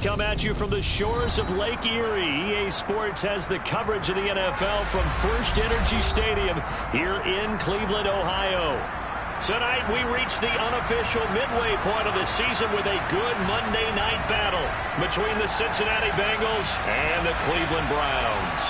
come at you from the shores of Lake Erie. EA Sports has the coverage of the NFL from First Energy Stadium here in Cleveland, Ohio. Tonight we reach the unofficial midway point of the season with a good Monday night battle between the Cincinnati Bengals and the Cleveland Browns.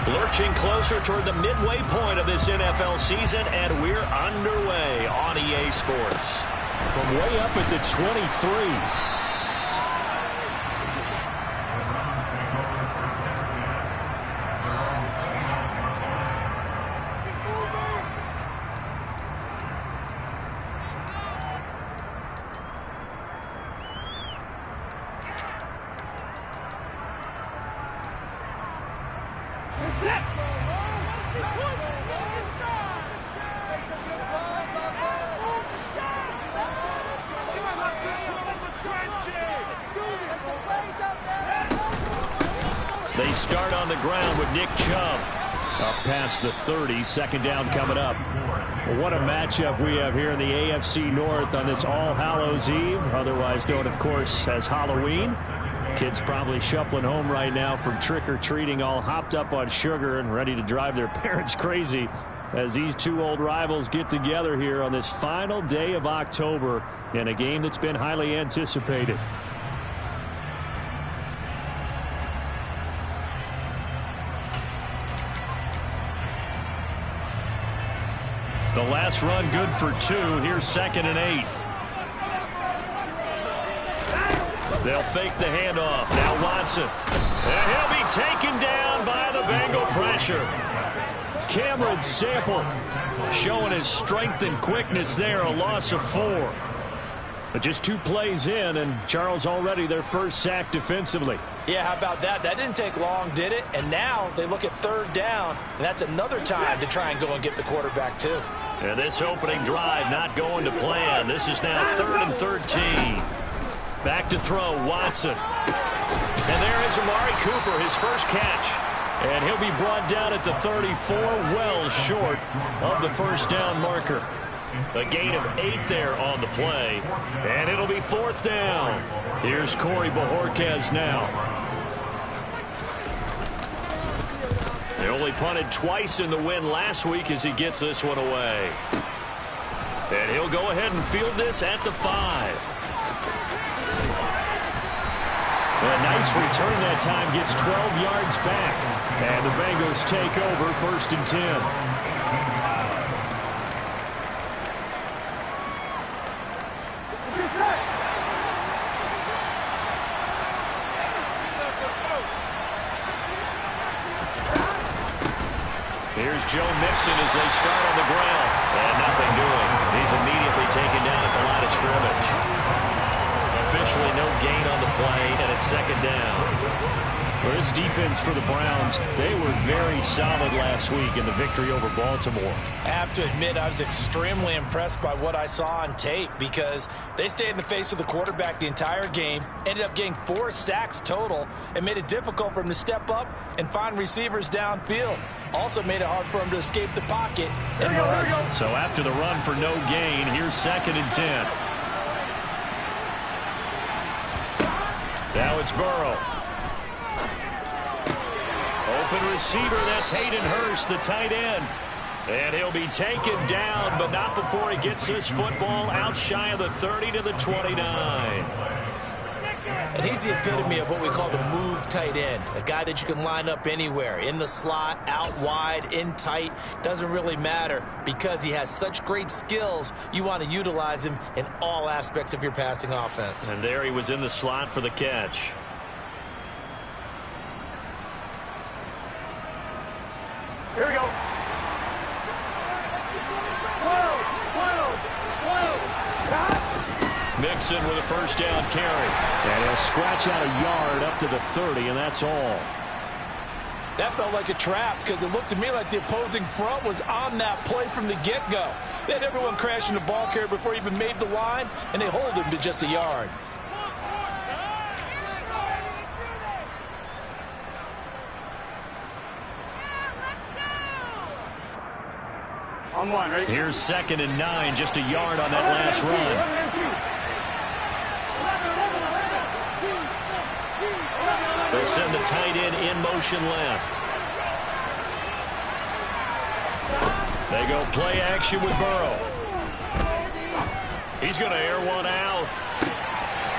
Lurching closer toward the midway point of this NFL season, and we're underway on EA Sports. From way up at the 23. They start on the ground with Nick Chubb. Up past the 30, second down coming up. Well, what a matchup we have here in the AFC North on this All Hallows Eve, otherwise known, of course, as Halloween. Kids probably shuffling home right now from trick-or-treating, all hopped up on sugar and ready to drive their parents crazy as these two old rivals get together here on this final day of October in a game that's been highly anticipated. The last run good for 2. Here's 2nd and 8. They'll fake the handoff. Now Watson. And he'll be taken down by the Bengal pressure. Cameron Sample showing his strength and quickness there. A loss of 4. But just 2 plays in, and Charles already their first sack defensively. Yeah, how about that? That didn't take long, did it? And now they look at 3rd down, and that's another time to try and go and get the quarterback, too. And this opening drive not going to plan. This is now 3rd and 13. Back to throw, Watson. And there is Amari Cooper, his first catch. And he'll be brought down at the 34, well short of the first down marker. A gain of 8 there on the play. And it'll be 4th down. Here's Corey Bojorquez now. They only punted twice in the win last week as he gets this one away. And he'll go ahead and field this at the 5. A nice return that time, gets 12 yards back. And the Bengals take over 1st and 10. Here's Joe Mixon as they start on the ground. And nothing doing. He's immediately taken down at the line of scrimmage. Officially no gain on the play, and it's 2nd down. Well, this defense for the Browns, they were very solid last week in the victory over Baltimore. I have to admit, I was extremely impressed by what I saw on tape because they stayed in the face of the quarterback the entire game, ended up getting 4 sacks total, and made it difficult for him to step up and find receivers downfield. Also made it hard for him to escape the pocket and run. So after the run for no gain, here's 2nd and 10. Now it's Burrow. Open receiver, that's Hayden Hurst, the tight end. And he'll be taken down, but not before he gets this football out shy of the 30 to the 29. And he's the epitome of what we call the move tight end. A guy that you can line up anywhere, in the slot, out wide, in tight. Doesn't really matter because he has such great skills. You want to utilize him in all aspects of your passing offense. And there he was in the slot for the catch. Here we go. Mixon with a first down carry. And he'll scratch out a yard up to the 30, and that's all. That felt like a trap because it looked to me like the opposing front was on that play from the get-go. They had everyone crashing the ball carrier before he even made the line, and they hold him to just a yard. On one, right? Here's 2nd and 9, just a yard on that last run. They'll send the tight end in motion left. They go play action with Burrow. He's going to air one out.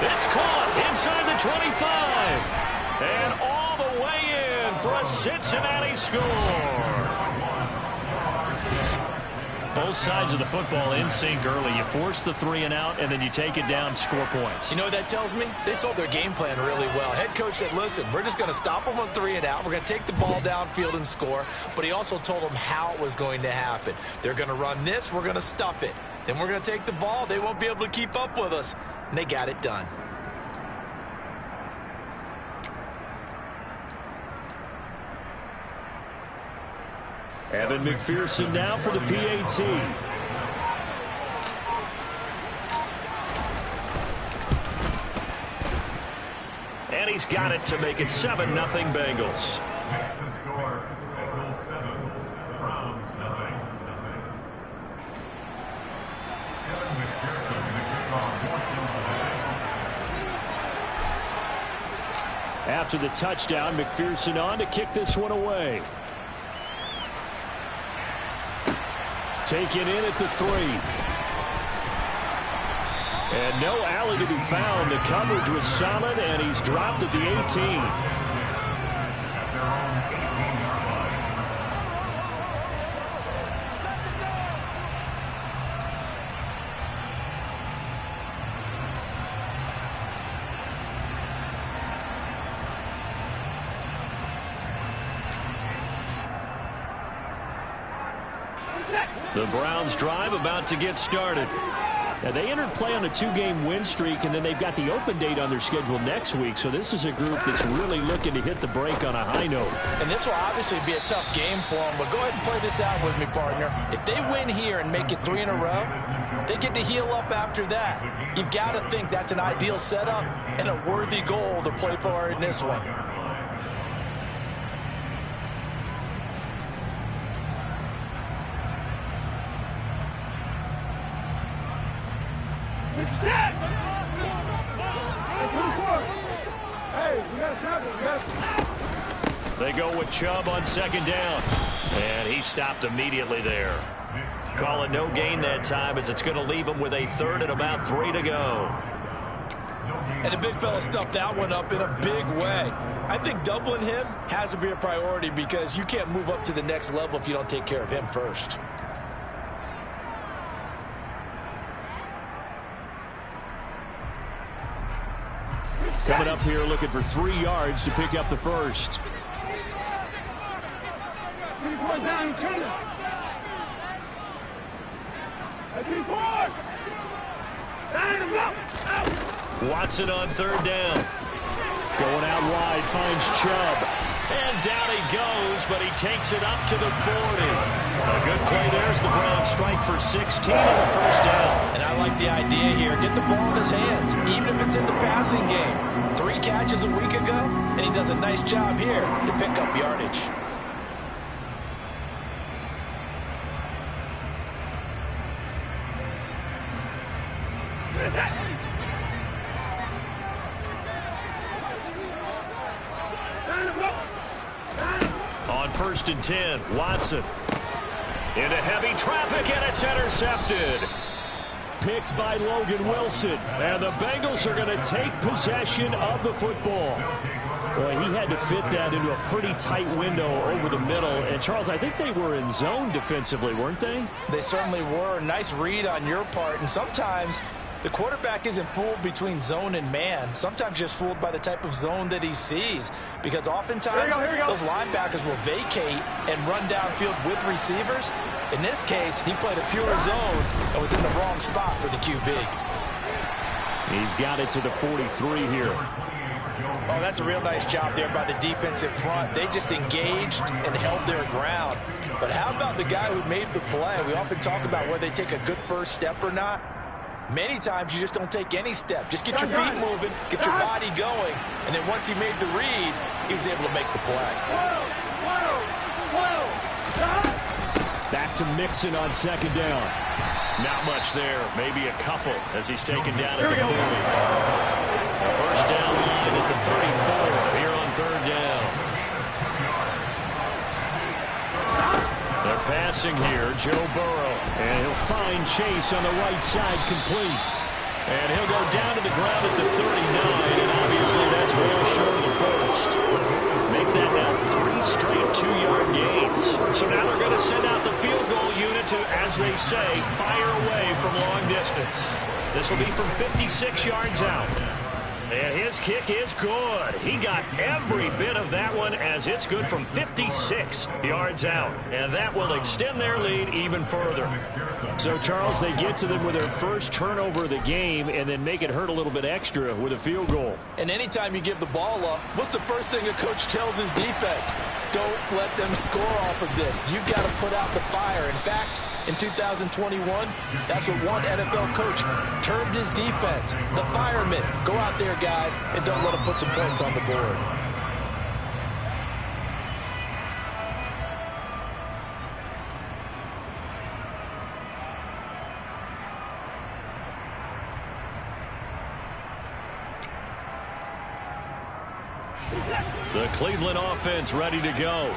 It's caught inside the 25. And all the way in for a Cincinnati score. Both sides of the football in sync early. You force the 3 and out, and then you take it down, score points. You know what that tells me? They sold their game plan really well. Head coach said, listen, we're just going to stop them on 3 and out. We're going to take the ball downfield and score. But he also told them how it was going to happen. They're going to run this. We're going to stuff it. Then we're going to take the ball. They won't be able to keep up with us. And they got it done. Evan McPherson now for the PAT. And he's got it to make it 7-0 Bengals. After the touchdown, McPherson on to kick this one away. Taken in at the 3. And no alley to be found. The coverage was solid, and he's dropped at the 18. The Browns drive about to get started. Now, they entered play on a 2-game win streak, and then they've got the open date on their schedule next week. So this is a group that's really looking to hit the break on a high note. And this will obviously be a tough game for them, but go ahead and play this out with me, partner. If they win here and make it 3 in a row, they get to heal up after that. You've got to think that's an ideal setup and a worthy goal to play for in this one. They go with Chubb on 2nd down. And he stopped immediately there. Call it no gain that time, as it's going to leave him with a 3rd and about 3 to go. And the big fella stuffed that one up in a big way. I think doubling him has to be a priority because you can't move up to the next level if you don't take care of him first. Coming up here looking for 3 yards to pick up the first. Watson on 3rd down. Going out wide, finds Chubb. And down he goes, but he takes it up to the 40. A good play there as the Browns strike for 16 on the first down. And I like the idea here. Get the ball in his hands, even if it's in the passing game. 3 catches a week ago, and he does a nice job here to pick up yardage. On 1st and 10, Watson into heavy traffic, and it's intercepted. Picked by Logan Wilson, and the Bengals are going to take possession of the football. Boy, he had to fit that into a pretty tight window over the middle. And, Charles, I think they were in zone defensively, weren't they? They certainly were. Nice read on your part. And sometimes the quarterback isn't fooled between zone and man. Sometimes just fooled by the type of zone that he sees. Because oftentimes those linebackers will vacate and run downfield with receivers. In this case, he played a pure zone and was in the wrong spot for the QB. He's got it to the 43 here. Oh, that's a real nice job there by the defensive front. They just engaged and held their ground. But how about the guy who made the play? We often talk about whether they take a good first step or not. Many times you just don't take any step. Just get your feet moving, get your body going, and then once he made the read, he was able to make the play. Back to Mixon on second down. Not much there, maybe a couple as he's taken down at the 40. First down line at the 34 here on third down. They're passing here, Joe Burrow, and he'll find Chase on the right side complete. And he'll go down to the ground at the 39, and obviously that's well short of the first. Make that now 3 straight 2-yard gains. So now they're going to send out the field goal unit to, as they say, fire away from long distance. This will be from 56 yards out. And his kick is good. He got every bit of that one as it's good from 56 yards out. And that will extend their lead even further. So, Charles, they get to them with their first turnover of the game and then make it hurt a little bit extra with a field goal. And anytime you give the ball up, what's the first thing a coach tells his defense? Don't let them score off of this. You've got to put out the fire. In fact, in 2021, that's what one NFL coach termed his defense. The firemen. Go out there, guys, and don't let them put some points on the board. The Cleveland offense ready to go.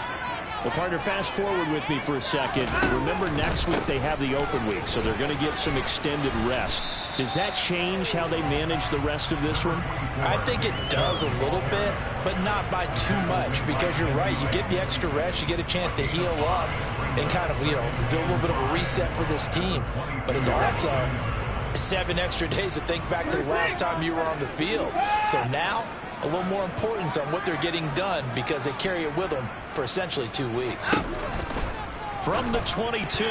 Well, partner, fast forward with me for a second. Remember, next week they have the open week, so they're going to get some extended rest. Does that change how they manage the rest of this one? I think it does a little bit, but not by too much, because you're right. You get the extra rest, you get a chance to heal up and kind of, do a little bit of a reset for this team. But it's also 7 extra days to think back to the last time you were on the field. So now, a little more importance on what they're getting done because they carry it with them for essentially 2 weeks. From the 22,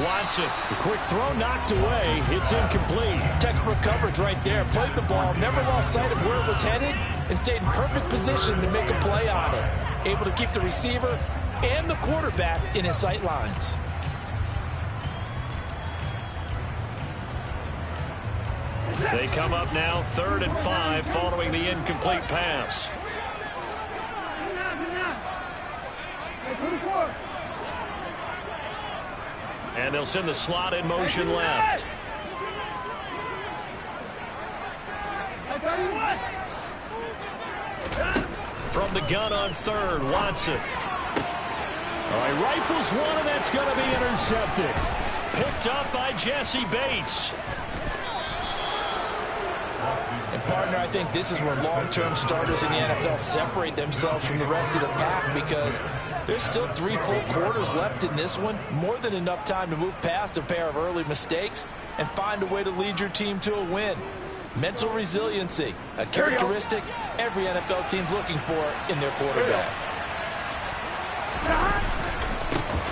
Watson. A quick throw knocked away. It's incomplete. Textbook coverage right there. Played the ball, never lost sight of where it was headed, and stayed in perfect position to make a play on it. Able to keep the receiver and the quarterback in his sight lines. They come up now 3rd and 5 following the incomplete pass. And they'll send the slot in motion left. From the gun on 3rd, Watson. All right, rifles one, and that's going to be intercepted. Picked up by Jesse Bates. And, partner, I think this is where long-term starters in the NFL separate themselves from the rest of the pack because there's still 3 full quarters left in this one. More than enough time to move past a pair of early mistakes and find a way to lead your team to a win. Mental resiliency, a characteristic every NFL team's looking for in their quarterback.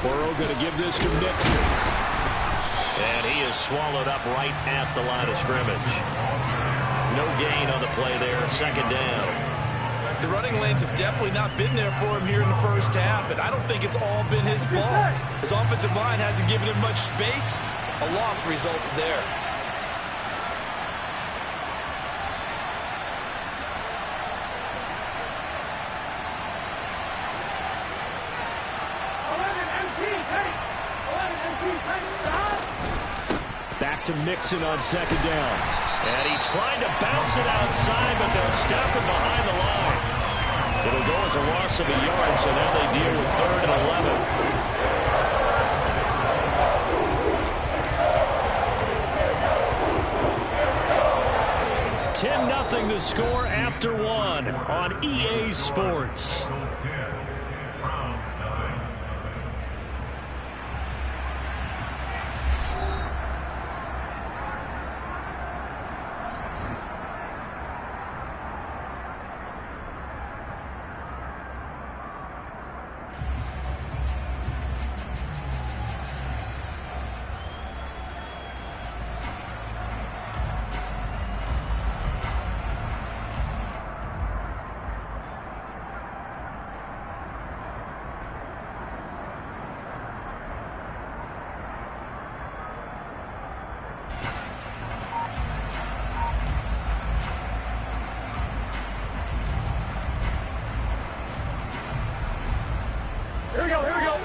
Burrow going to give this to Mixon. And he is swallowed up right at the line of scrimmage. No gain on the play there, 2nd down. The running lanes have definitely not been there for him here in the first half, and I don't think it's all been his fault. His offensive line hasn't given him much space. A loss results there. Back to Mixon on 2nd down. And he tried to bounce it outside, but they'll stop him behind the line. It'll go as a loss of a yard, so now they deal with 3rd and 11. 10-0 the score after 1 on EA Sports.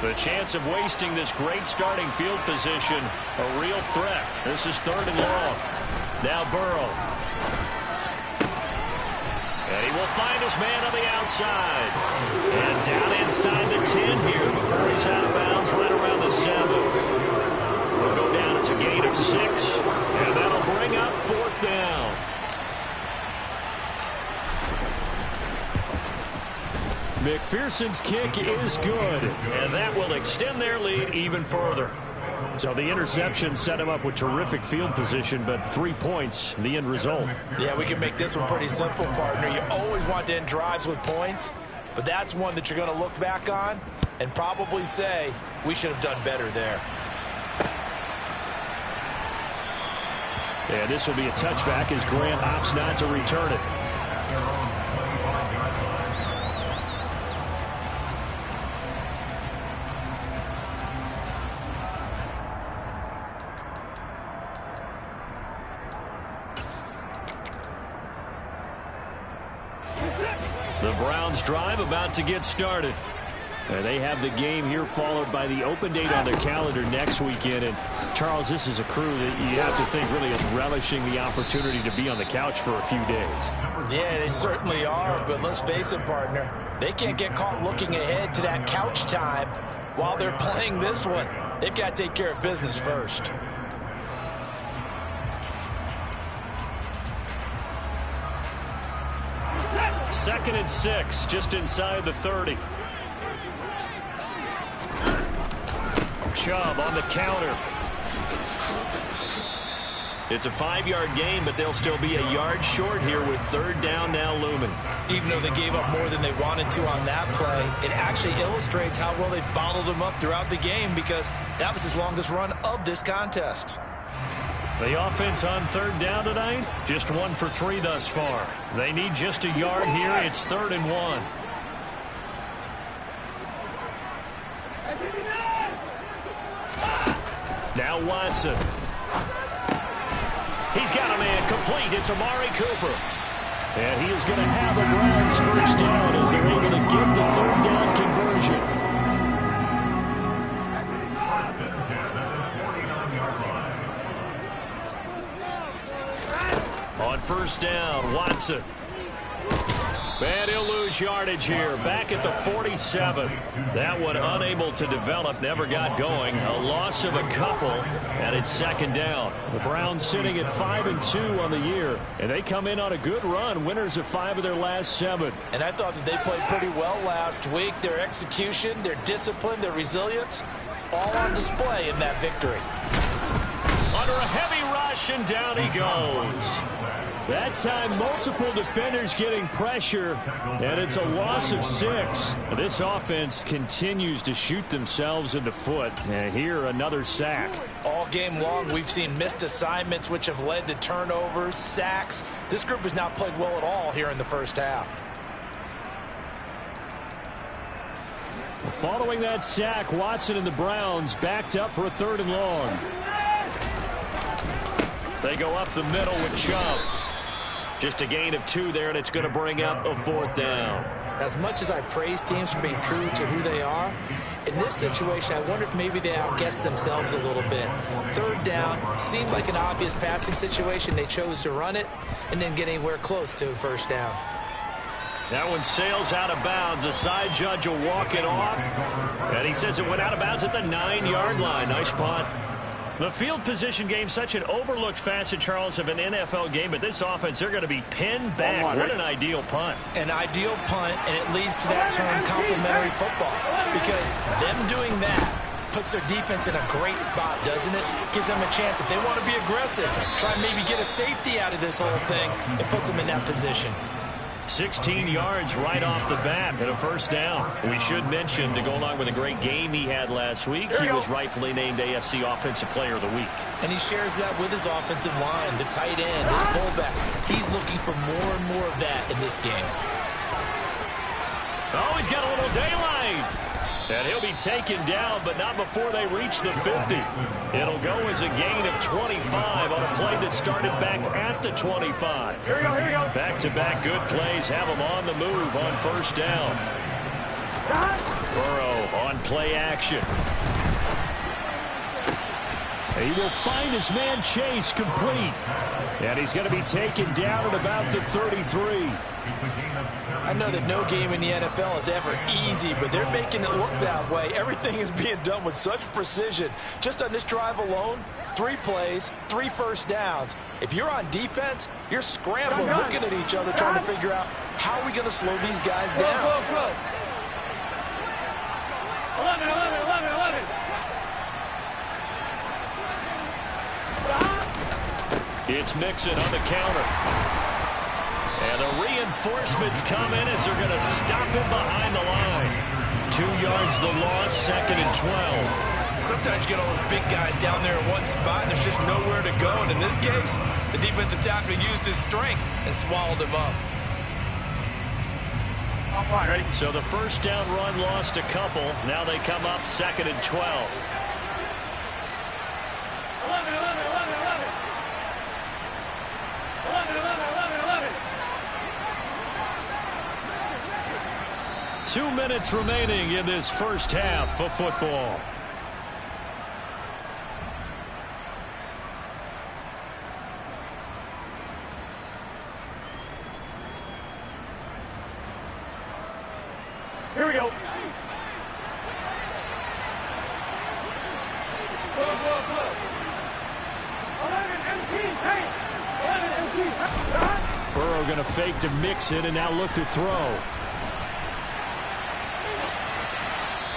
The chance of wasting this great starting field position, a real threat. This is 3rd and long. Now Burrow. And he will find his man on the outside. And down inside the 10 here before he's out of bounds right around the 7. Will go down. It's a gain of 6. And that'll bring up 4th down. McPherson's kick is good, and that will extend their lead even further. So the interception set him up with terrific field position, but 3 points, the end result. Yeah, we can make this one pretty simple, partner. You always want to end drives with points, but that's one that you're going to look back on and probably say, we should have done better there. Yeah, this will be a touchback as Grant opts not to return it. The Browns drive about to get started. They have the game here followed by the open date on their calendar next weekend. And Charles, this is a crew that you have to think really is relishing the opportunity to be on the couch for a few days. Yeah, they certainly are. But let's face it, partner, they can't get caught looking ahead to that couch time while they're playing this one. They've got to take care of business first. Second and 6, just inside the 30. Chubb on the counter. It's a 5-yard gain, but they'll still be a yard short here with 3rd down now looming. Even though they gave up more than they wanted to on that play, it actually illustrates how well they bottled them up throughout the game because that was his longest run of this contest. The offense on 3rd down tonight, just 1 for 3 thus far. They need just a yard here. It's 3rd and 1. Now Watson. He's got a man complete. It's Amari Cooper. And he is going to have a Browns first down as they're able to get the 3rd down conversion. On 1st down, Watson. And he'll lose yardage here. Back at the 47. That one unable to develop, never got going. A loss of a couple, and it's 2nd down. The Browns sitting at 5-2 on the year, and they come in on a good run, winners of 5 of their last 7. And I thought that they played pretty well last week. Their execution, their discipline, their resilience, all on display in that victory. Under a heavy rush, and down he goes. That time, multiple defenders getting pressure, and it's a loss of 6. This offense continues to shoot themselves in the foot. And here, another sack. All game long, we've seen missed assignments, which have led to turnovers, sacks. This group has not played well at all here in the first half. Following that sack, Watson and the Browns backed up for a 3rd and long. They go up the middle with Chubb. Just a gain of 2 there, and it's going to bring up a 4th down. As much as I praise teams for being true to who they are, in this situation, I wonder if maybe they outguessed themselves a little bit. 3rd down seemed like an obvious passing situation. They chose to run it and didn't get anywhere close to the 1st down. That one sails out of bounds. The side judge will walk it off, and he says it went out of bounds at the 9-yard line. Nice punt. The field position game, such an overlooked facet, Charles, of an NFL game, but this offense, they're going to be pinned back. What an ideal punt. An ideal punt, and it leads to that term complementary football, because them doing that puts their defense in a great spot, doesn't it? Gives them a chance. If they want to be aggressive, try and maybe get a safety out of this whole thing, it puts them in that position. 16 yards right off the bat and a 1st down. We should mention, to go along with a great game he had last week, he was rightfully named AFC Offensive Player of the Week. And he shares that with his offensive line, the tight end, his fullback. He's looking for more and more of that in this game. Oh, he's got a little daylight. And he'll be taken down, but not before they reach the 50. It'll go as a gain of 25 on a play that started back at the 25. Here we go, here we go. Back-to-back good plays have them on the move on 1st down. Burrow on play action. He will find his man Chase complete. And he's going to be taken down at about the 33. I know that no game in the NFL is ever easy, but they're making it look that way. Everything is being done with such precision. Just on this drive alone, 3 plays, 3 first downs. If you're on defense, you're scrambling, looking at each other, trying to figure out how are we going to slow these guys down. 11. It's Mixon on the counter. And the reinforcements come in as they're going to stop him behind the line. 2 yards the loss, 2nd and 12. Sometimes you get all those big guys down there in one spot, and there's just nowhere to go. And in this case, the defensive tackle used his strength and swallowed him up. Ready? So the first down run lost a couple. Now they come up 2nd and 12. 2 minutes remaining in this first half of football. Here we go. Burrow going to fake to Mixon and now look to throw.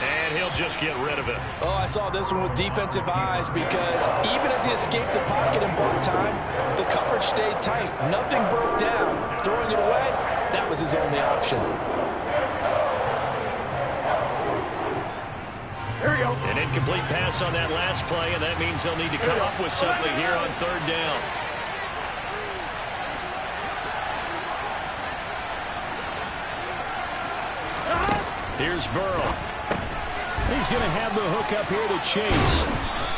And he'll just get rid of it. Oh, I saw this one with defensive eyes because even as he escaped the pocket and bought time, the coverage stayed tight. Nothing broke down. Throwing it away, that was his only option. Here we go. An incomplete pass on that last play, and that means they'll need to come up with something here on 3rd down. Here's Burrow. He's going to have the hook up here to Chase.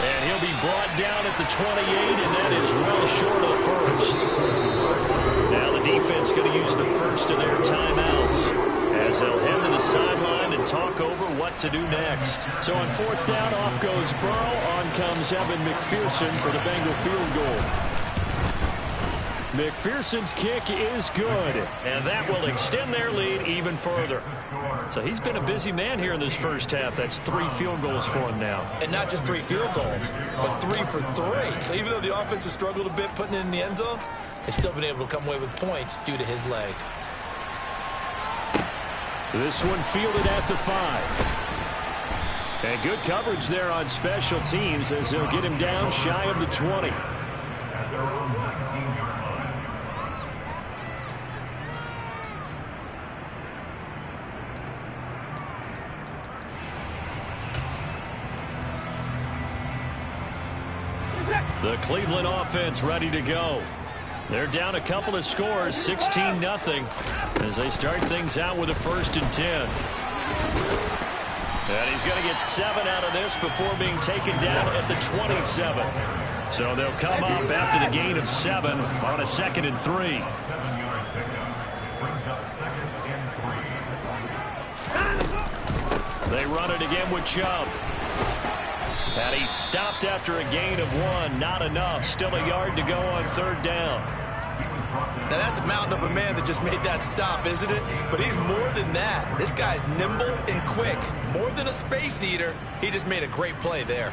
And he'll be brought down at the 28, and that is well short of first. Now the defense going to use the first of their timeouts as they'll head to the sideline and talk over what to do next. So on 4th down, off goes Burrow. On comes Evan McPherson for the Bengal field goal. McPherson's kick is good, and that will extend their lead even further. So he's been a busy man here in this first half. That's 3 field goals for him now. And not just 3 field goals, but 3 for 3. So even though the offense has struggled a bit putting it in the end zone, they've still been able to come away with points due to his leg. This one fielded at the 5. And good coverage there on special teams as they'll get him down shy of the 20. The Cleveland offense ready to go. They're down a couple of scores, 16-0, as they start things out with a 1st and 10. And he's going to get 7 out of this before being taken down at the 27. So they'll come up after the gain of 7 on a 2nd and 3. They run it again with Chubb. And he's stopped after a gain of 1. Not enough. Still a yard to go on 3rd down. Now that's a mountain of a man that just made that stop, isn't it? But he's more than that. This guy's nimble and quick. More than a space eater. He just made a great play there.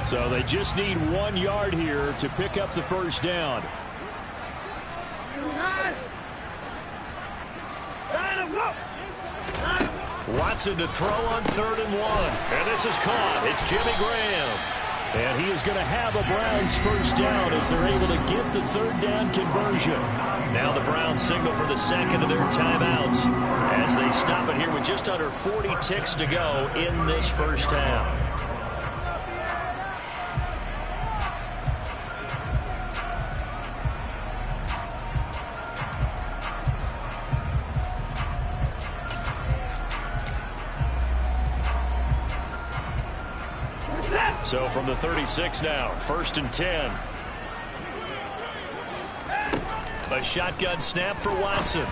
So they just need 1 yard here to pick up the 1st down. Watson to throw on 3rd and 1. And this is caught. It's Jimmy Graham. And he is going to have a Browns 1st down as they're able to get the 3rd down conversion. Now the Browns signal for the 2nd of their timeouts as they stop it here with just under 40 ticks to go in this first half. So from the 36 now, 1st and 10. A shotgun snap for Watson.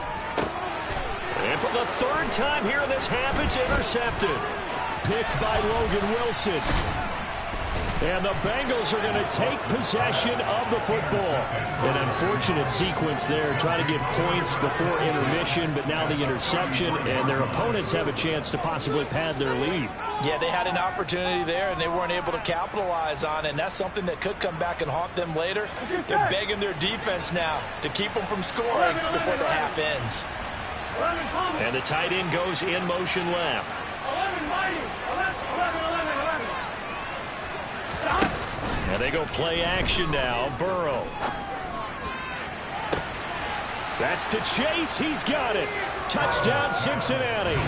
And for the third time here in this half, it's intercepted. Picked by Logan Wilson. And the Bengals are going to take possession of the football. An unfortunate sequence there, trying to get points before intermission, but now the interception, and their opponents have a chance to possibly pad their lead. Yeah, they had an opportunity there, and they weren't able to capitalize on it, and that's something that could come back and haunt them later. They're begging their defense now to keep them from scoring before the half ends. And the tight end goes in motion left. 11 mighty. 11. And they go play action now. Burrow. That's to Chase. He's got it. Touchdown, Cincinnati.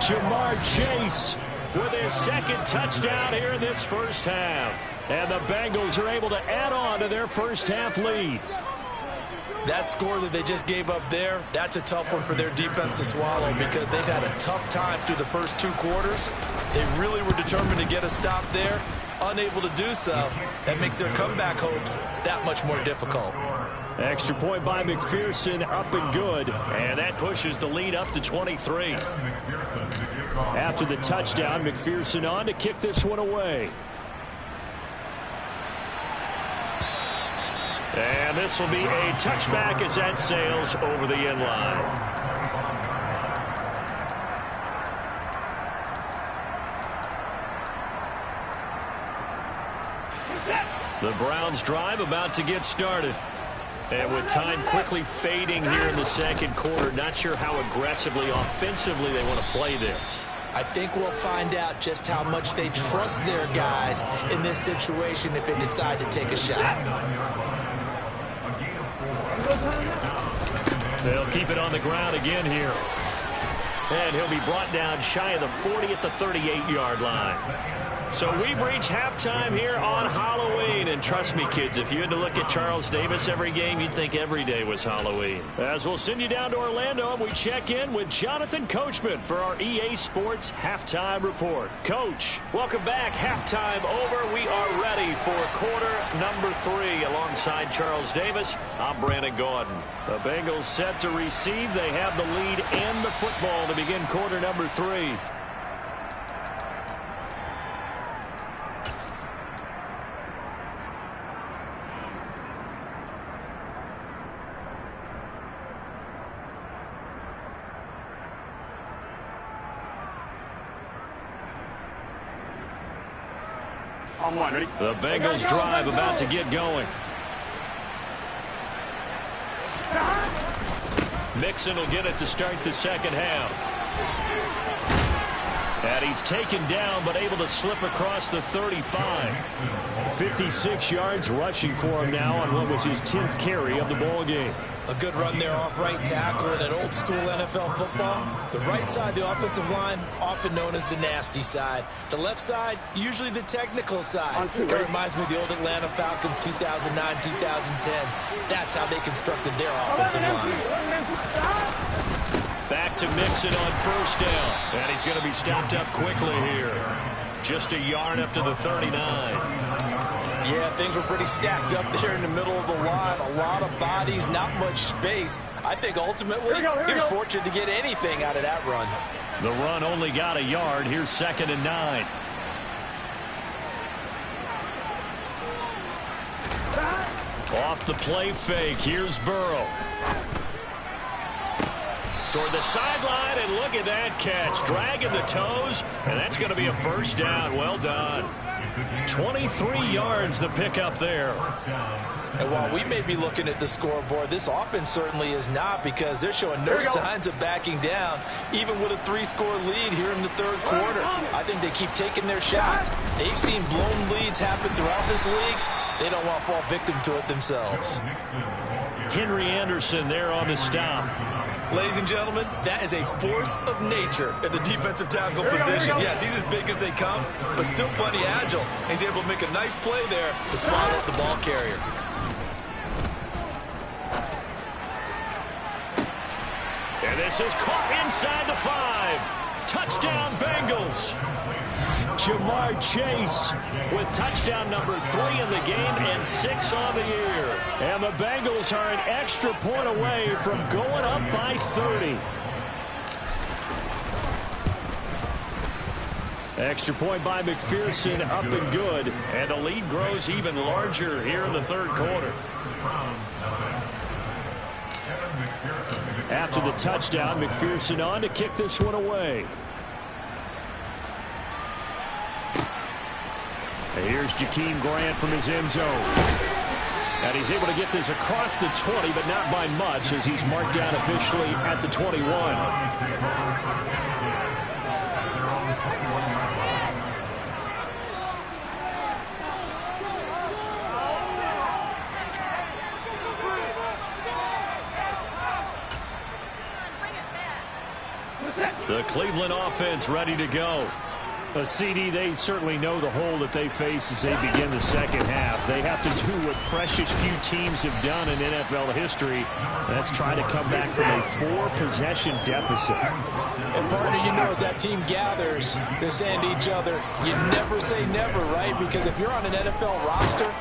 Jamar Chase with his second touchdown here in this first half. And the Bengals are able to add on to their first half lead. That score that they just gave up there, that's a tough one for their defense to swallow because they've had a tough time through the first 2 quarters. They really were determined to get a stop there. Unable to do so, that makes their comeback hopes that much more difficult. Extra point by McPherson, up and good. And that pushes the lead up to 23. After the touchdown, McPherson on to kick this one away. And this will be a touchback as that sails over the end line. The Browns drive about to get started. And with time quickly fading here in the second quarter, not sure how aggressively, offensively they want to play this. I think we'll find out just how much they trust their guys in this situation if they decide to take a shot. They'll keep it on the ground again here. And he'll be brought down shy of the 40 at the 38-yard line. So we've reached halftime here on Halloween. And trust me, kids, if you had to look at Charles Davis every game, you'd think every day was Halloween. As we'll send you down to Orlando, and we check in with Jonathan Coachman for our EA Sports Halftime Report. Coach, welcome back. Halftime over. We are ready for quarter number 3. Alongside Charles Davis, I'm Brandon Gordon. The Bengals set to receive. They have the lead and the football to begin quarter number 3. Ready? The Bengals drive about to get going. Mixon will get it to start the second half. And he's taken down but able to slip across the 35. 56 yards rushing for him now on what was his 10th carry of the ball game. A good run there off right tackle in an old school NFL football. The right side, the offensive line, often known as the nasty side. The left side, usually the technical side. It reminds me of the old Atlanta Falcons 2009, 2010. That's how they constructed their offensive line. Back to Mixon on first down. And he's going to be stopped up quickly here. Just a yard up to the 39. Yeah, things were pretty stacked up there in the middle of the line. A lot of bodies, not much space. I think ultimately he was fortunate to get anything out of that run. The run only got a yard. Here's 2nd and 9. Off the play fake. Here's Burrow. Toward the sideline, and look at that catch. Dragging the toes, and that's going to be a first down. Well done. 23 yards the pickup there. And while we may be looking at the scoreboard, this offense certainly is not, because they're showing no signs of backing down, even with a 3-score lead here in the third quarter. I think they keep taking their shots. They've seen blown leads happen throughout this league. They don't want to fall victim to it themselves. Henry Anderson there on the stop. Ladies and gentlemen, that is a force of nature at the defensive tackle position. Yes, he's as big as they come, but still plenty agile. He's able to make a nice play there to smile at the ball carrier. And this is caught inside the 5. Touchdown, Bengals. Jamar Chase with touchdown number 3 in the game and 6 on the year. And the Bengals are an extra point away from going up by 30. Extra point by McPherson, up and good. And the lead grows even larger here in the third quarter. After the touchdown, McPherson on to kick this one away. Here's Jakeem Grant from his end zone. And he's able to get this across the 20, but not by much, as he's marked down officially at the 21. The Cleveland offense ready to go. A CD, they certainly know the hole that they face as they begin the second half. They have to do what precious few teams have done in NFL history. That's try to come back from a 4-possession deficit. And partner, you know, as that team gathers, they're saying to each other, you never say never, right? Because if you're on an NFL roster,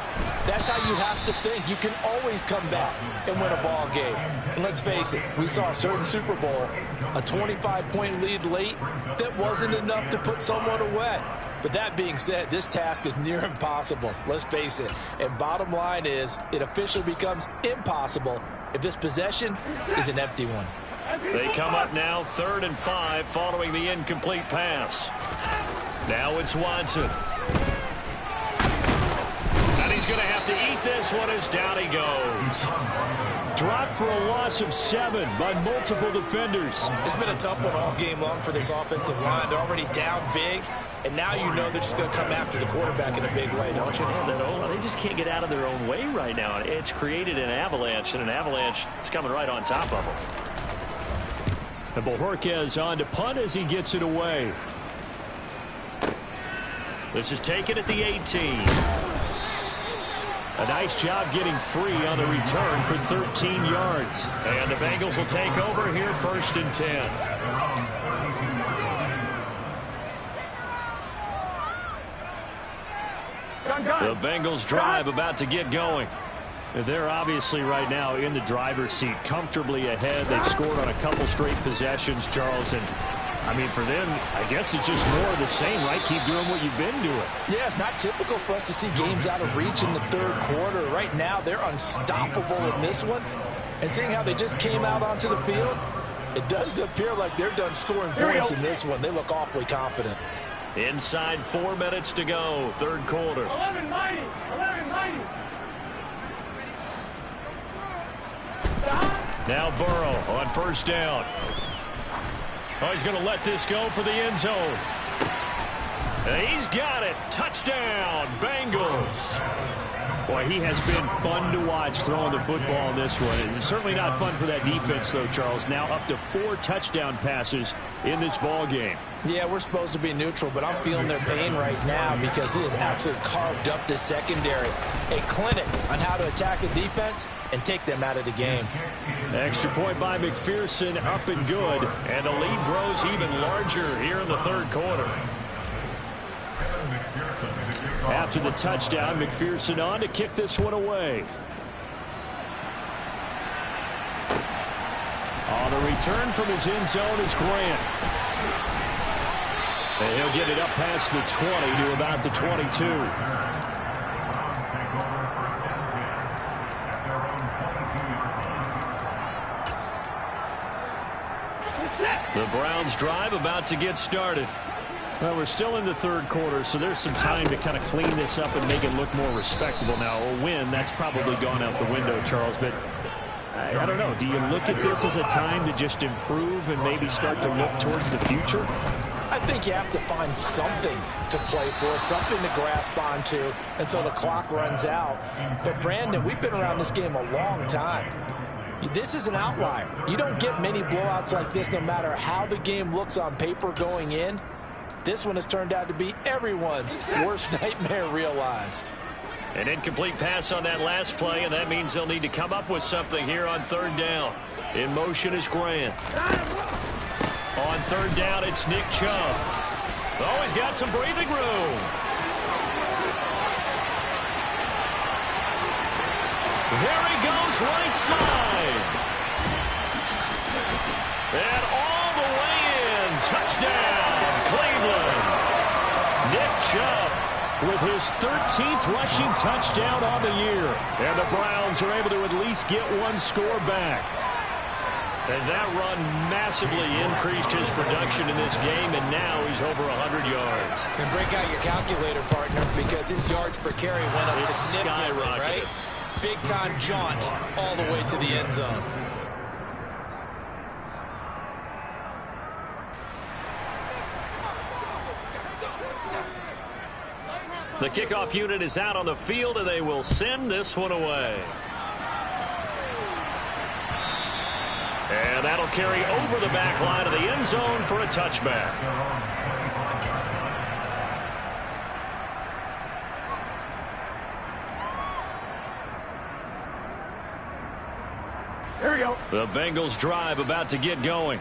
that's how you have to think. You can always come back and win a ball game. And let's face it, we saw a certain Super Bowl, a 25-point lead late that wasn't enough to put someone away. But that being said, this task is near impossible. Let's face it. And bottom line is, it officially becomes impossible if this possession is an empty one. They come up now 3rd and 5 following the incomplete pass. Now it's Watson. And he's going to have to eat this one as down he goes. Dropped for a loss of 7 by multiple defenders. It's been a tough one all game long for this offensive line. They're already down big, and now you know they're just going to come after the quarterback in a big way, don't you? Yeah, they just can't get out of their own way right now. It's created an avalanche, and an avalanche is coming right on top of them. And Bojorquez on to punt as he gets it away. This is taken at the 18. A nice job getting free on the return for 13 yards. And the Bengals will take over here 1st and 10. The Bengals drive about to get going. They're obviously right now in the driver's seat, comfortably ahead. They've scored on a couple straight possessions, Charles. And I mean, for them, I guess it's just more of the same, right? Keep doing what you've been doing. Yeah, it's not typical for us to see games out of reach in the third quarter. Right now, they're unstoppable in this one. And seeing how they just came out onto the field, it does appear like they're done scoring points in this one. They look awfully confident. Inside 4 minutes to go, third quarter. 11-90. Now Burrow on 1st down. Oh, he's going to let this go for the end zone. And he's got it. Touchdown, Bengals. Boy, he has been fun to watch throwing the football in this one. It's certainly not fun for that defense, though, Charles. Now up to 4 touchdown passes in this ball game. Yeah, we're supposed to be neutral, but I'm feeling their pain right now because he has absolutely carved up this secondary. A clinic on how to attack a defense and take them out of the game. Extra point by McPherson, up and good. And the lead grows even larger here in the third quarter. After the touchdown, McPherson on to kick this one away. On the return from his end zone is Grant. And he'll get it up past the 20 to about the 22. The Browns drive about to get started. Well, we're still in the third quarter, so there's some time to kind of clean this up and make it look more respectable. Now, a win, that's probably gone out the window, Charles, but I don't know. Do you look at this as a time to just improve and maybe start to look towards the future? I think you have to find something to play for, something to grasp onto until the clock runs out. But, Brandon, we've been around this game a long time. This is an outlier. You don't get many blowouts like this no matter how the game looks on paper going in. This one has turned out to be everyone's worst nightmare realized. An incomplete pass on that last play, and that means they'll need to come up with something here on 3rd down. In motion is Grant. On 3rd down, it's Nick Chubb. Oh, he's got some breathing room. There he goes, right side. And all the way in. Touchdown, Cleveland. Nick Chubb with his 13th rushing touchdown on the year. And the Browns are able to at least get one score back. And that run massively increased his production in this game, and now he's over 100 yards. And break out your calculator, partner, because his yards per carry went up significantly, right? Big-time jaunt all the way to the end zone. The kickoff unit is out on the field, and they will send this one away. And that'll carry over the back line of the end zone for a touchback. Here we go. The Bengals drive about to get going.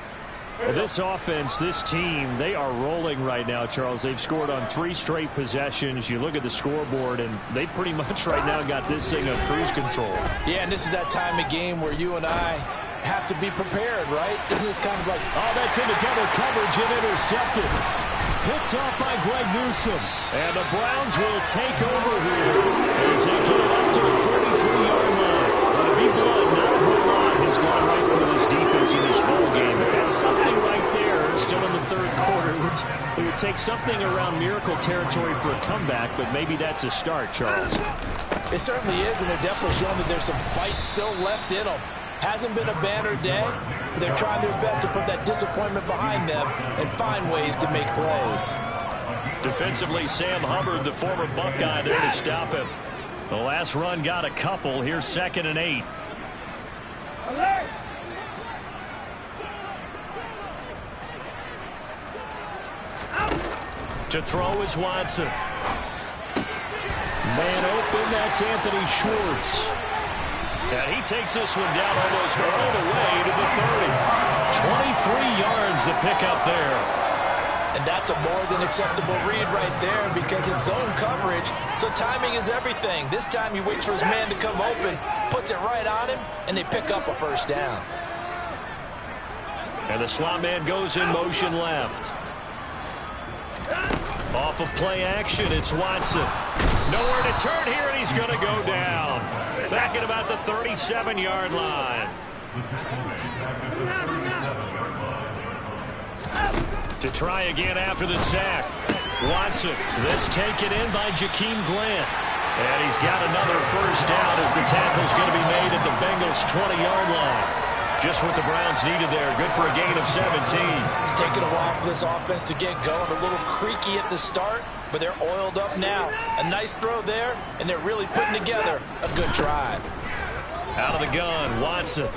Well, this offense, this team, they are rolling right now, Charles. They've scored on 3 straight possessions. You look at the scoreboard, and they pretty much right now got this thing on cruise control. Yeah, and this is that time of game where you and I have to be prepared, right? Isn't this kind of like... Oh, that's into double coverage and intercepted. Picked off by Greg Newsome. And the Browns will take over here as they get it up to the 43-yard line. Well, to be blunt, not a whole lot has gone right for this defense in this ball game. But that's something right there, still in the third quarter. It would take something around miracle territory for a comeback, but maybe that's a start, Charles. It certainly is, and they're definitely showing that there's some fight still left in them. Hasn't been a banner day, but they're trying their best to put that disappointment behind them and find ways to make plays. Defensively, Sam Hubbard, the former Buckeye, there to stop him. The last run got a couple. Here's 2nd and 8. To throw is Watson. Man open, that's Anthony Schwartz. And he takes this one down almost all the way to the 30. 23 yards to pick up there. And that's a more than acceptable read right there because it's zone coverage, so timing is everything. This time he waits for his man to come open, puts it right on him, and they pick up a first down. And the slot man goes in motion left. Off of play action, it's Watson. Nowhere to turn here, and he's going to go down. Back at about the 37-yard line. To try again after the sack. Watson, this taken in by Jakeem Grant. And he's got another first down as the tackle's going to be made at the Bengals' 20-yard line. Just what the Browns needed there. Good for a gain of 17. It's taken a while for this offense to get going. A little creaky at the start, but they're oiled up now. A nice throw there, and they're really putting together a good drive. Out of the gun, Watson.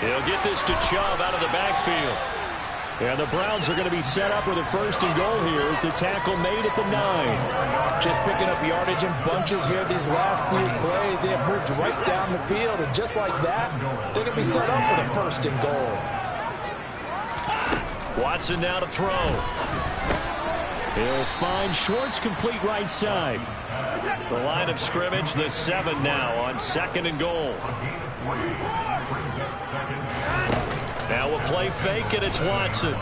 He'll get this to Chubb out of the backfield. And the Browns are going to be set up with a 1st and goal here as the tackle made at the 9. Just picking up yardage in bunches here these last few plays. They have moved right down the field, and just like that, they're going to be set up with a 1st and goal. Watson now to throw. He'll find Schwartz complete right side. The line of scrimmage, the 7 now on 2nd and goal. Now we'll play fake, and it's Watson.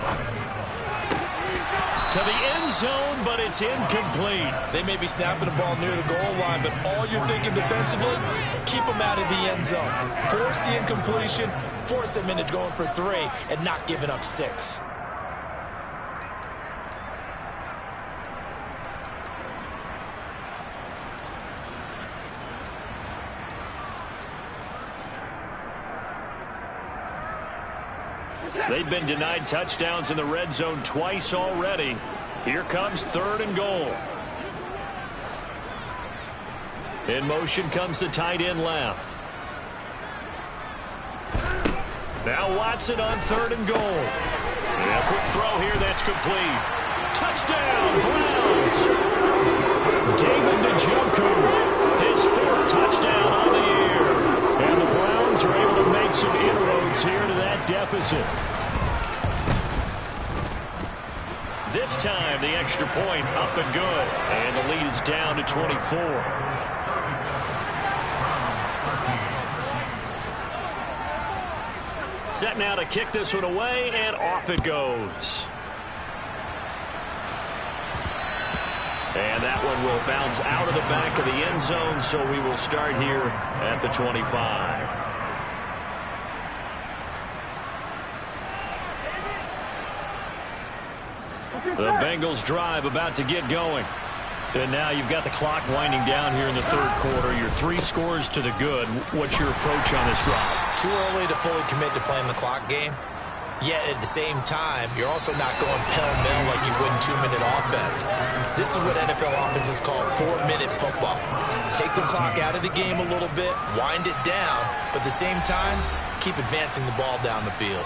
To the end zone, but it's incomplete. They may be snapping the ball near the goal line, but all you're thinking defensively, keep them out of the end zone. Force the incompletion, force them into going for 3, and not giving up 6. They've been denied touchdowns in the red zone twice already. Here comes 3rd and goal. In motion comes the tight end left. Now Watson on 3rd and goal. And a quick throw here, that's complete. Touchdown, Browns! David Njoku, his 4th touchdown on the year. And the Browns are able to make some inroads here to that deficit. This point, up and good. And the lead is down to 24. Set now to kick this one away, and off it goes. And that one will bounce out of the back of the end zone, so we will start here at the 25. The Bengals drive about to get going. And now you've got the clock winding down here in the third quarter. Your 3 scores to the good. What's your approach on this drive? Too early to fully commit to playing the clock game. Yet at the same time, you're also not going pell-mell like you would in 2-minute offense. This is what NFL offenses call 4-minute football. Take the clock out of the game a little bit, wind it down, but at the same time, keep advancing the ball down the field.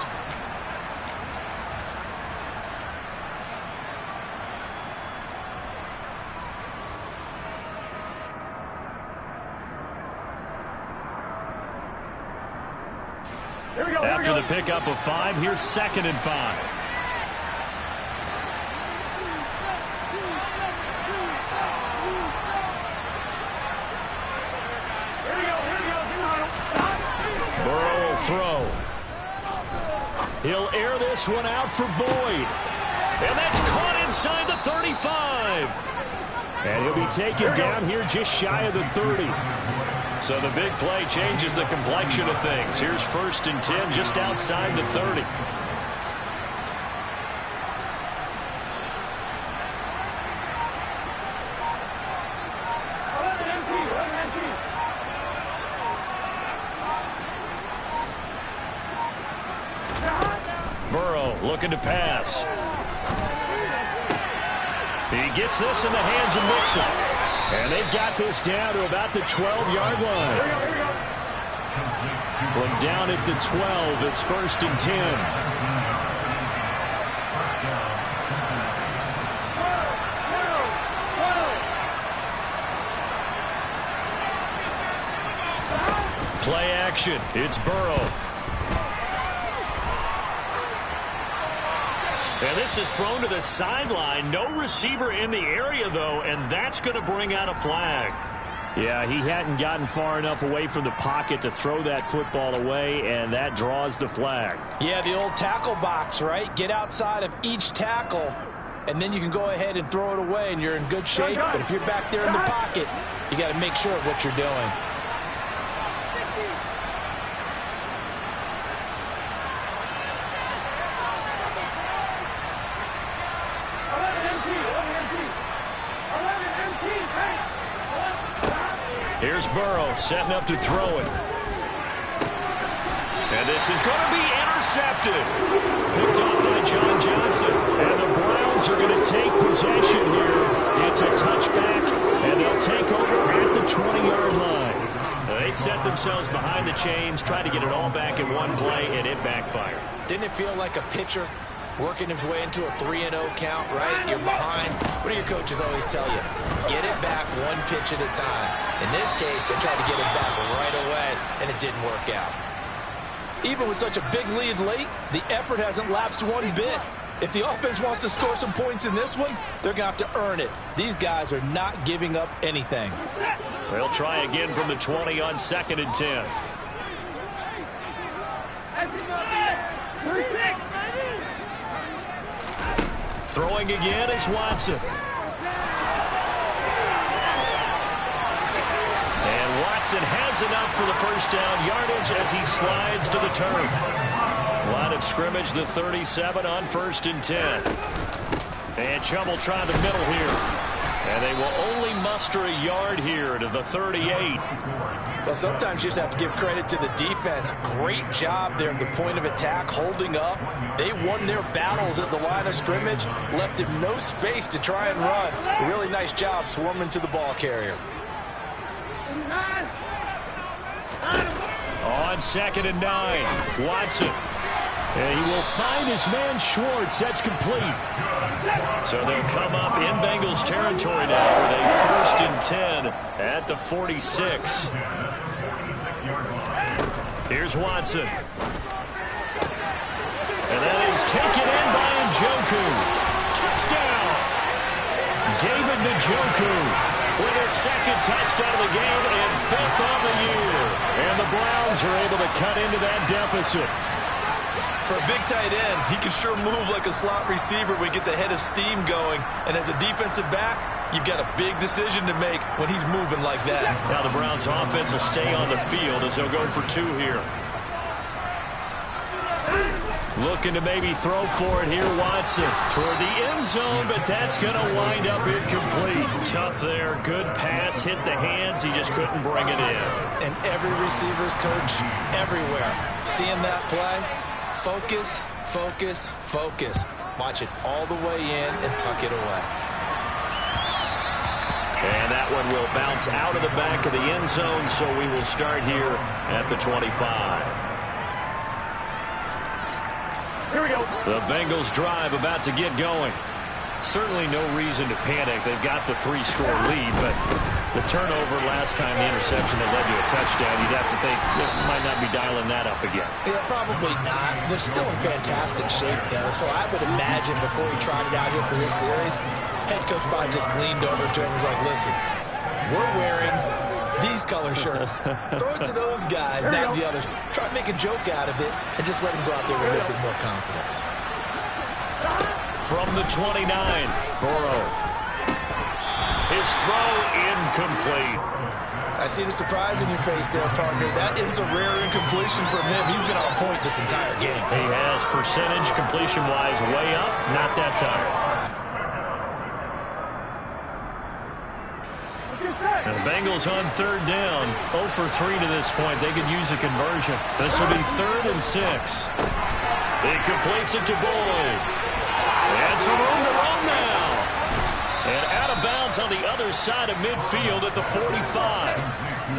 After the pickup of 5, here's 2nd and 5. Burrow will throw. He'll air this one out for Boyd. And that's caught inside the 35. And he'll be taken down here just shy of the 30. So the big play changes the complexion of things. Here's 1st and 10 just outside the 30. Burrow looking to pass. He gets this in the hands of Mixon. And they've got this down to about the 12-yard line. From down at the 12, it's 1st and 10. Play action. It's Burrow. And this is thrown to the sideline. No receiver in the area, though, and that's going to bring out a flag. Yeah, he hadn't gotten far enough away from the pocket to throw that football away, and that draws the flag. Yeah, the old tackle box, right? Get outside of each tackle, and then you can go ahead and throw it away, and you're in good shape. But if you're back there in the pocket, you got to make sure of what you're doing. Here's Burrow setting up to throw it. And this is going to be intercepted. Picked up by John Johnson. And the Browns are going to take possession here. It's a touchback, and they'll take over at the 20-yard line. They set themselves behind the chains, tried to get it all back in one play, and it backfired. Didn't it feel like a pitcher working his way into a 3-0 count, right? You're behind. What do your coaches always tell you? Get it back one pitch at a time. In this case, they tried to get it back right away, and it didn't work out. Even with such a big lead late, the effort hasn't lapsed one bit. If the offense wants to score some points in this one, they're going to have to earn it. These guys are not giving up anything. They'll try again from the 20 on 2nd and 10. Throwing again is Watson. And Watson has enough for the first down yardage as he slides to the turf. Line of scrimmage, the 37 on 1st and 10. And Chubb will try the middle here. And they will only muster a yard here to the 38. Well, sometimes you just have to give credit to the defense. Great job there at the point of attack, holding up. They won their battles at the line of scrimmage, left him no space to try and run. A really nice job swarming to the ball carrier. On 2nd and 9, Watson. And he will find his man Schwartz. That's complete. So they'll come up in Bengals territory now with a 1st and 10 at the 46. Here's Watson. And that is taken in by Njoku. Touchdown. David Njoku with his second touchdown of the game and 5th on the year. And the Browns are able to cut into that deficit. For a big tight end, he can sure move like a slot receiver when he gets a head of steam going. And as a defensive back, you've got a big decision to make when he's moving like that. Now the Browns offense will stay on the field as they'll go for 2 here. Looking to maybe throw for it here, Watson. Toward the end zone, but that's going to wind up incomplete. Tough there. Good pass. Hit the hands. He just couldn't bring it in. And every receiver's coach everywhere. Seeing that play, focus, focus, focus. Watch it all the way in and tuck it away. And that one will bounce out of the back of the end zone, so we will start here at the 25. Here we go. The Bengals drive about to get going. Certainly no reason to panic. They've got the 3-score lead, but the turnover last time, the interception that led to a touchdown, you'd have to think they might not be dialing that up again. Yeah, probably not. They're still in fantastic shape, though, so I would imagine before he tried it out here for this series, head coach probably just leaned over to him and was like, listen, we're wearing these color shirts. Throw it to those guys, not the others. Try to make a joke out of it and just let them go out there with a little bit more confidence. From the 29, Burrow. His throw incomplete. I see the surprise in your face there, partner. That is a rare incompletion from him. He's been on point this entire game. He has percentage completion-wise way up, not that time. And the Bengals on 3rd down. 0 for 3 to this point. They could use a conversion. This will be 3rd and 6. He completes it to Boyd. And some room to run now. And out of bounds on the other side of midfield at the 45.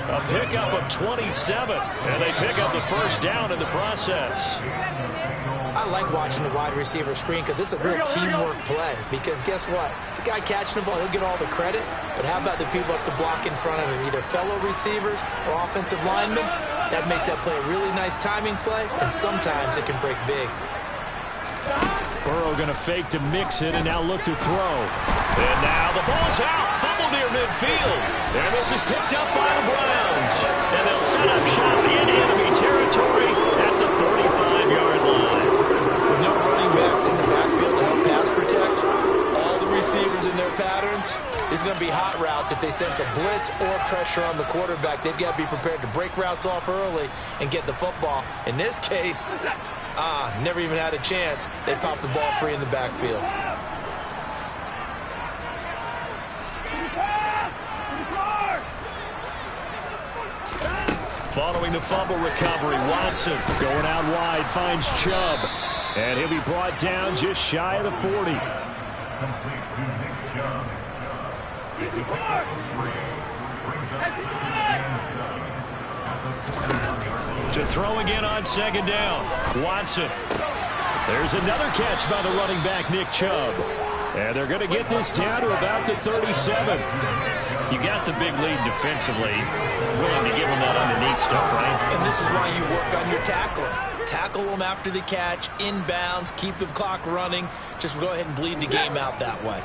A pickup of 27. And they pick up the first down in the process. I like watching the wide receiver screen because it's a real teamwork play. Because guess what? The guy catching the ball, he'll get all the credit. But how about the people up to block in front of him? Either fellow receivers or offensive linemen. That makes that play a really nice timing play. And sometimes it can break big. Burrow going to fake to mix it and now look to throw. And now the ball's out. Fumble near midfield. And this is picked up by the Browns. And they'll set up shop in enemy territory at the 45-yard line. With no running backs in the backfield to help pass protect, all the receivers in their patterns, it's going to be hot routes. If they sense a blitz or pressure on the quarterback, they've got to be prepared to break routes off early and get the football. In this case, never even had a chance. They popped the ball free in the backfield. Following the fumble recovery, Watson going out wide, finds Chubb. And he'll be brought down just shy of the 40. To throw again on 2nd down. Watson. There's another catch by the running back, Nick Chubb. And they're going to get this down to about the 37. You got the big lead defensively. Willing to give them that underneath stuff, right? And this is why you work on your tackling. Tackle them after the catch, inbounds, keep the clock running. Just go ahead and bleed the game out that way.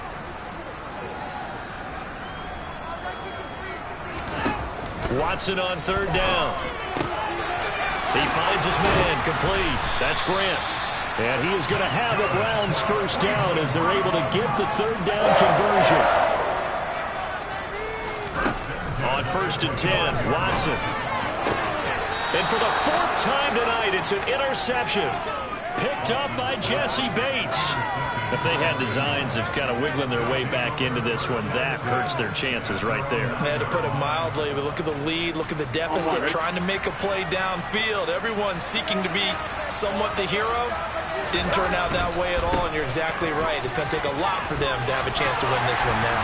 Watson on 3rd down. He finds his man complete. That's Grant. And he is going to have the Browns first down as they're able to get the 3rd down conversion. On 1st and 10, Watson. And for the 4th time tonight, it's an interception. Picked up by Jesse Bates. If they had designs of kind of wiggling their way back into this one, that hurts their chances right there. They had to put it mildly, but look at the lead, look at the deficit, trying to make a play downfield. Everyone seeking to be somewhat the hero. Didn't turn out that way at all, and you're exactly right. It's going to take a lot for them to have a chance to win this one now.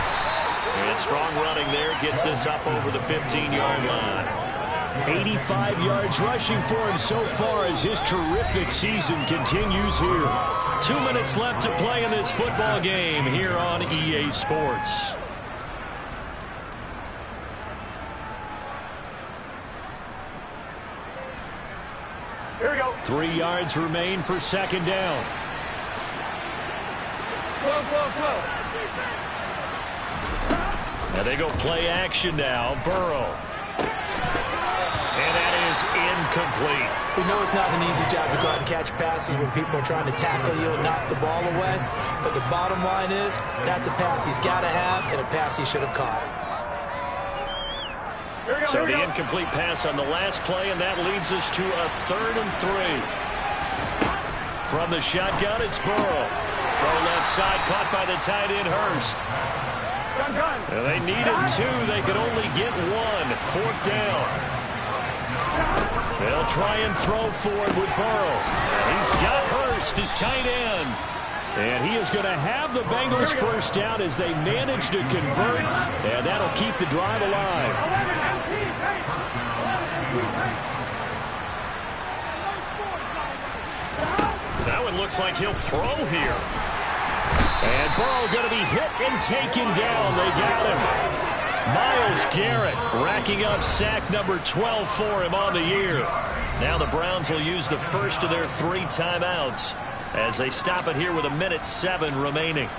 And strong running there gets this up over the 15-yard line. 85 yards rushing for him so far as his terrific season continues here. 2 minutes left to play in this football game here on EA Sports. Here we go. 3 yards remain for 2nd down. Go, go, go. Now they go play action now. Burrow. And that is incomplete. We know it's not an easy job to go out and catch passes when people are trying to tackle you and knock the ball away. But the bottom line is, that's a pass he's got to have and a pass he should have caught. So the incomplete pass on the last play, and that leads us to a 3rd and 3. From the shotgun, it's Burrow. From left side, caught by the tight end, Hurst. And they needed 2. They could only get 1. 4th down. They'll try and throw for it with Burrow. He's got Hurst, his tight end. And he is going to have the Bengals first down as they manage to convert. And that'll keep the drive alive. That one looks like he'll throw here. And Burrow going to be hit and taken down. They got him. Myles Garrett racking up sack number 12 for him on the year. Now the Browns will use the first of their 3 timeouts as they stop it here with 1:07 remaining.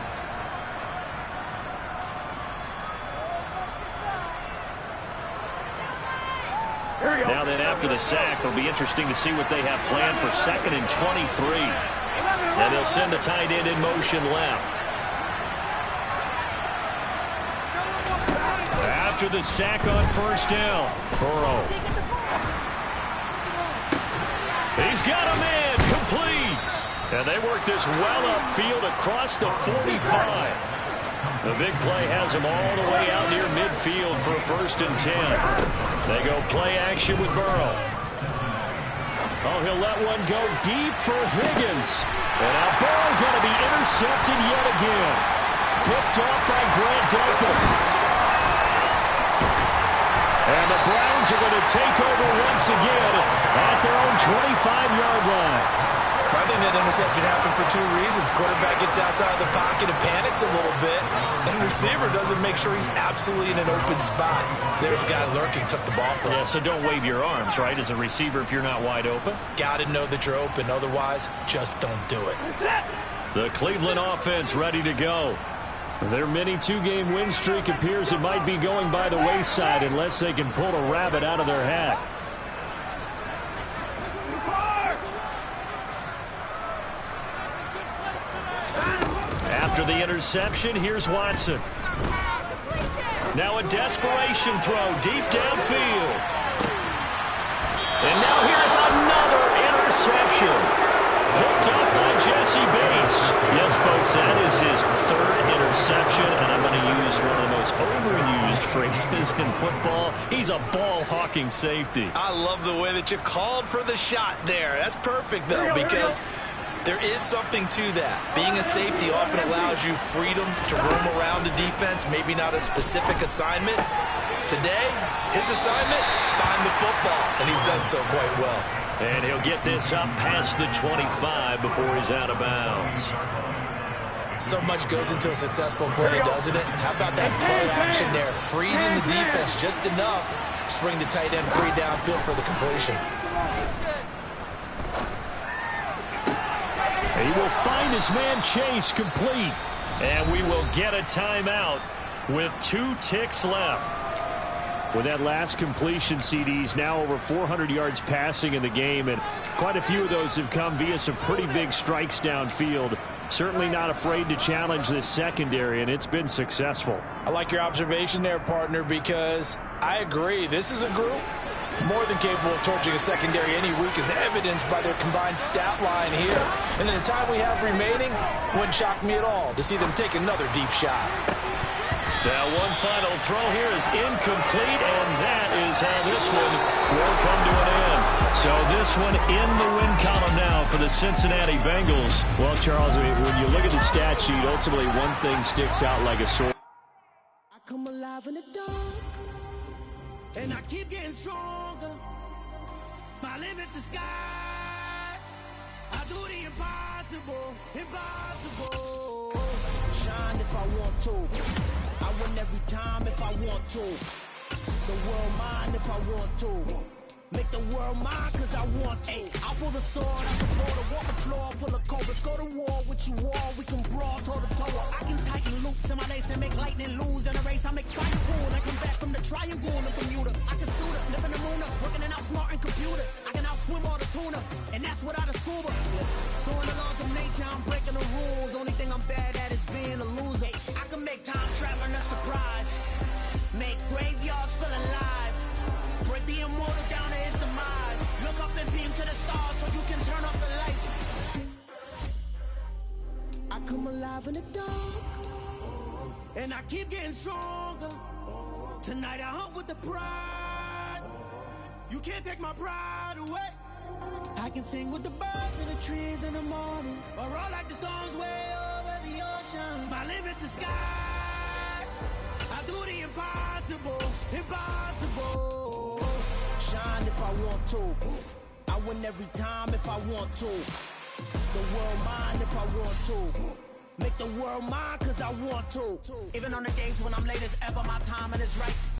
Now then, after the sack, it'll be interesting to see what they have planned for 2nd and 23. And they'll send the tight end in motion left. After the sack on 1st down, Burrow. He's got a man, complete. And they work this well upfield across the 45. The big play has him all the way out near midfield for a 1st and 10. They go play action with Burrow. Oh, he'll let one go deep for Higgins. And now Burrow going to be intercepted yet again. Picked off by Grant Delpit. And the Browns are going to take over once again at their own 25-yard line. I think that interception happened for 2 reasons. Quarterback gets outside of the pocket and panics a little bit. And receiver doesn't make sure he's absolutely in an open spot. So there's a guy lurking, took the ball from him. Yeah, so don't wave your arms, right, as a receiver if you're not wide open. Got to know that you're open. Otherwise, just don't do it. The Cleveland offense ready to go. Their mini 2-game win streak appears it might be going by the wayside unless they can pull a rabbit out of their hat. After the interception, here's Watson. Now a desperation throw deep downfield. And now here's another interception. Picked up by Jesse Bates. Yes, folks, that is his 3rd interception, and I'm going to use one of the most overused phrases in football. He's a ball-hawking safety. I love the way that you called for the shot there. That's perfect, though, because there is something to that. Being a safety often allows you freedom to roam around the defense, maybe not a specific assignment. Today, his assignment, find the football, and he's done so quite well. And he'll get this up past the 25 before he's out of bounds. So much goes into a successful play, doesn't it? How about that play action there? Freezing the defense just enough to bring the tight end free downfield for the completion. He will find his man Chase complete. And we will get a timeout with 2 ticks left. With that last completion, CD's now over 400 yards passing in the game, and quite a few of those have come via some pretty big strikes downfield. Certainly not afraid to challenge this secondary, and it's been successful. I like your observation there, partner, because I agree. This is a group more than capable of torching a secondary any week, as evidenced by their combined stat line here. And in the time we have remaining, wouldn't shock me at all to see them take another deep shot. Now one final throw here is incomplete, and that is how this one will come to an end. So this one in the win column now for the Cincinnati Bengals. Well, Charles, when you look at the stat sheet, ultimately one thing sticks out like a sore. I come alive in the dark, and I keep getting stronger. My limit's the sky. I do the impossible, impossible. Shine if I want to. I win every time if I want to. The world mine if I want to. Make the world mine, cause I want to. I pull the sword, I support a walk the floor full of cobras. Go to war with you all, we can brawl toe to toe. I can tighten loops in my lace and make lightning lose in a race. I make fire cool and come back from the triangle and Bermuda. I can suit up, live in the moon up, working and outsmarting computers. I can outswim all the tuna, and that's without a scuba. So in the laws of nature, I'm breaking the rules. Only thing I'm bad at is being a loser. I can make time traveling a surprise, make graveyards feel alive, break the immortal down to his demise. Look up and beam to the stars so you can turn off the lights. I come alive in the dark, and I keep getting stronger. Tonight I hunt with the pride. You can't take my pride away. I can sing with the birds and the trees in the morning, or roll like the storms way over the ocean. My limit's the sky. I do the impossible, impossible. Shine if I want to. I win every time if I want to. The world mine if I want to. Make the world mine cause I want to. Even on the days when I'm late as ever, my timing is right.